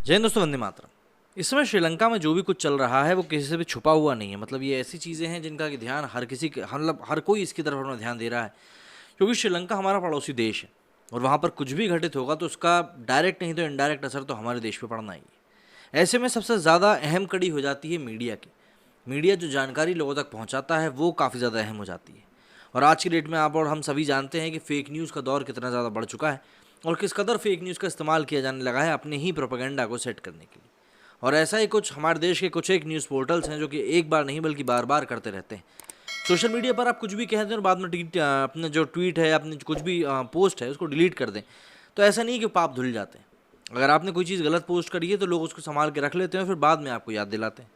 जय हिंद दोस्तों, वंदे मातरम। इस समय श्रीलंका में जो भी कुछ चल रहा है वो किसी से भी छुपा हुआ नहीं है। मतलब ये ऐसी चीज़ें हैं जिनका कि ध्यान हर किसी के मतलब हर कोई इसकी तरफ अपना ध्यान दे रहा है, क्योंकि श्रीलंका हमारा पड़ोसी देश है और वहाँ पर कुछ भी घटित होगा तो उसका डायरेक्ट नहीं तो इनडायरेक्ट असर तो हमारे देश पे पड़ना ही है। ऐसे में सबसे ज़्यादा अहम कड़ी हो जाती है मीडिया की। मीडिया जो जानकारी लोगों तक पहुँचाता है वो काफ़ी ज़्यादा अहम हो जाती है। और आज की डेट में आप और हम सभी जानते हैं कि फ़ेक न्यूज़ का दौर कितना ज़्यादा बढ़ चुका है और किस कदर फेक न्यूज़ का इस्तेमाल किया जाने लगा है अपने ही प्रोपेगेंडा को सेट करने के लिए। और ऐसा ही कुछ हमारे देश के कुछ एक न्यूज़ पोर्टल्स हैं जो कि एक बार नहीं बल्कि बार बार करते रहते हैं। सोशल मीडिया पर आप कुछ भी कहते हैं और बाद में अपने जो ट्वीट है, अपने कुछ भी पोस्ट है उसको डिलीट कर दें। तो ऐसा नहीं कि पाप धुल जाते हैं। अगर आपने कोई चीज़ गलत पोस्ट करी है तो लोग उसको संभाल के रख लेते हैं और फिर बाद में आपको याद दिलाते हैं।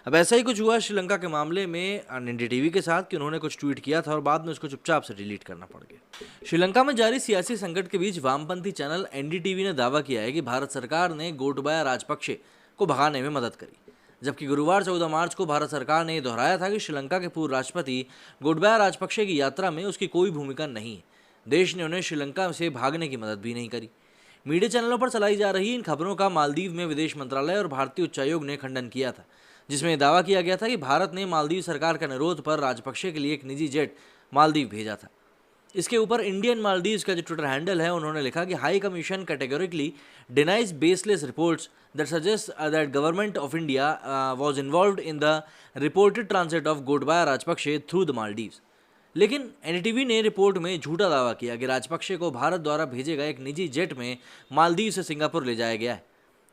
अब ऐसा ही कुछ हुआ श्रीलंका के मामले में एनडीटीवी के साथ कि उन्होंने कुछ ट्वीट किया था और बाद में उसको चुपचाप से डिलीट करना पड़ गया। श्रीलंका में जारी सियासी संकट के बीच वामपंथी चैनल एनडीटीवी ने दावा किया है कि भारत सरकार ने गोटबाया राजपक्षे को भगाने में मदद करी, जबकि गुरुवार 14 मार्च को भारत सरकार ने दोहराया था कि श्रीलंका के पूर्व राष्ट्रपति गोटबाया राजपक्षे की यात्रा में उसकी कोई भूमिका नहीं है। देश ने उन्हें श्रीलंका से भागने की मदद भी नहीं करी। मीडिया चैनलों पर चलाई जा रही इन खबरों का मालदीव में विदेश मंत्रालय और भारतीय उच्चायोग ने खंडन किया था, जिसमें दावा किया गया था कि भारत ने मालदीव सरकार के अनुरोध पर राजपक्षे के लिए एक निजी जेट मालदीव भेजा था। इसके ऊपर इंडियन मालदीव्स का जो ट्विटर हैंडल है उन्होंने लिखा कि high commission categorically denies baseless reports that suggest that government of India was involved in the reported transit of Gotabaya Rajapaksa through the Maldives. लेकिन एनडीटीवी ने रिपोर्ट में झूठा दावा किया कि राजपक्षे को भारत द्वारा भेजे गए एक निजी जेट में मालदीव से सिंगापुर ले जाया गया है।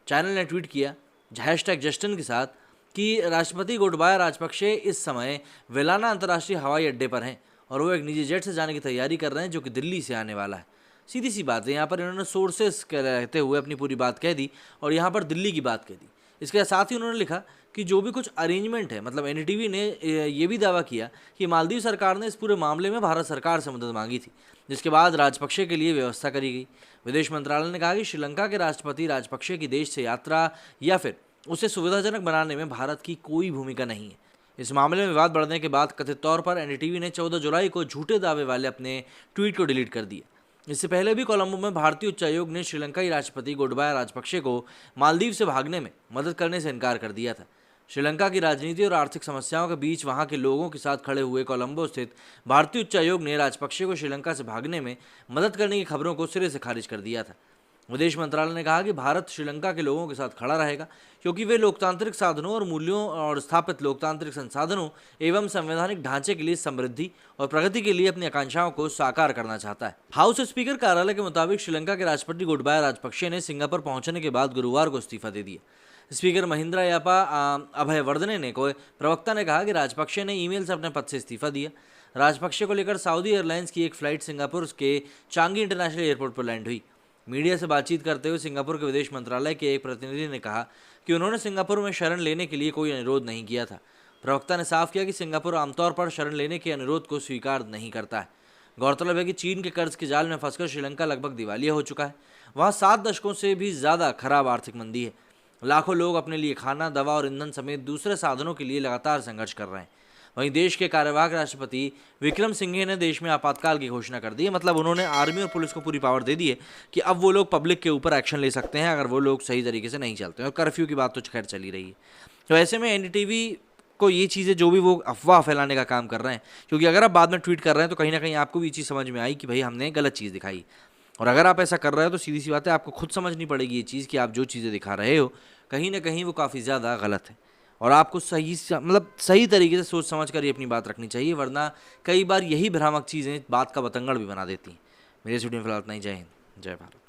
चैनल ने ट्वीट किया हैशटैग जस्टिन के साथ कि राष्ट्रपति गोटबाया राजपक्षे इस समय वेलाना अंतर्राष्ट्रीय हवाई अड्डे पर हैं और वो एक निजी जेट से जाने की तैयारी कर रहे हैं जो कि दिल्ली से आने वाला है। सीधी सी बात है, यहाँ पर इन्होंने सोर्सेस कहते हुए अपनी पूरी बात कह दी और यहाँ पर दिल्ली की बात कह दी। इसके साथ ही उन्होंने लिखा कि जो भी कुछ अरेंजमेंट है, मतलब एनडीटीवी ने ये भी दावा किया कि मालदीव सरकार ने इस पूरे मामले में भारत सरकार से मदद मांगी थी, जिसके बाद राजपक्षे के लिए व्यवस्था करी गई। विदेश मंत्रालय ने कहा कि श्रीलंका के राष्ट्रपति राजपक्षे की देश से यात्रा या फिर उसे सुविधाजनक बनाने में भारत की कोई भूमिका नहीं है। इस मामले में विवाद बढ़ने के बाद कथित तौर पर एनडीटीवी ने 14 जुलाई को झूठे दावे वाले अपने ट्वीट को डिलीट कर दिया। इससे पहले भी कोलंबो में भारतीय उच्चायोग ने श्रीलंकाई राष्ट्रपति गोटबाया राजपक्षे को मालदीव से भागने में मदद करने से इनकार कर दिया था। श्रीलंका की राजनीति और आर्थिक समस्याओं के बीच वहां के लोगों के साथ खड़े हुए कोलंबो स्थित भारतीय उच्चायोग ने राजपक्षे को श्रीलंका से भागने में मदद करने की खबरों को सिरे से खारिज कर दिया था। विदेश मंत्रालय ने कहा कि भारत श्रीलंका के लोगों के साथ खड़ा रहेगा क्योंकि वे लोकतांत्रिक साधनों और मूल्यों और स्थापित लोकतांत्रिक संसाधनों एवं संवैधानिक ढांचे के लिए समृद्धि और प्रगति के लिए अपनी आकांक्षाओं को साकार करना चाहता है। हाउस स्पीकर कार्यालय के मुताबिक श्रीलंका के राष्ट्रपति गोटबाया राजपक्षे ने सिंगापुर पहुंचने के बाद गुरुवार को इस्तीफा दे दिया। स्पीकर महिंद्रा यापा अभयवर्धने ने कोई प्रवक्ता ने कहा कि राजपक्षे ने ईमेल से अपने पद से इस्तीफा दिया। राजपक्षे को लेकर सऊदी एयरलाइंस की एक फ्लाइट सिंगापुर के चांगी इंटरनेशनल एयरपोर्ट पर लैंड हुई। मीडिया से बातचीत करते हुए सिंगापुर के विदेश मंत्रालय के एक प्रतिनिधि ने कहा कि उन्होंने सिंगापुर में शरण लेने के लिए कोई अनुरोध नहीं किया था। प्रवक्ता ने साफ किया कि सिंगापुर आमतौर पर शरण लेने के अनुरोध को स्वीकार नहीं करता है। गौरतलब है कि चीन के कर्ज के जाल में फंसकर श्रीलंका लगभग दिवालिया हो चुका है। वहाँ 7 दशकों से भी ज़्यादा खराब आर्थिक मंदी है। लाखों लोग अपने लिए खाना, दवा और ईंधन समेत दूसरे साधनों के लिए लगातार संघर्ष कर रहे हैं। वहीं देश के कार्यवाहक राष्ट्रपति विक्रम सिंघे ने देश में आपातकाल की घोषणा कर दी है। मतलब उन्होंने आर्मी और पुलिस को पूरी पावर दे दी है कि अब वो लोग पब्लिक के ऊपर एक्शन ले सकते हैं अगर वो लोग सही तरीके से नहीं चलते हैं। और कर्फ्यू की बात तो खैर चली रही है। तो ऐसे में एनडीटीवी को ये चीज़ें जो भी वो अफवाह फैलाने का काम कर रहे हैं, क्योंकि अगर आप बाद में ट्वीट कर रहे हैं तो कहीं ना कहीं आपको भी ये चीज़ समझ में आई कि भाई हमने गलत चीज़ दिखाई। और अगर आप ऐसा कर रहे हो तो सीधी सी बात है, आपको खुद समझनी पड़ेगी ये चीज़ कि आप जो चीज़ें दिखा रहे हो कहीं ना कहीं वो काफ़ी ज़्यादा गलत है और आपको सही तरीके से सोच समझ कर ही अपनी बात रखनी चाहिए, वरना कई बार यही भ्रामक चीज़ें बात का बतंगड़ भी बना देती हैं। मेरे स्टूडियो में फिलहाल इतना ही। जय हिंद, जय भारत।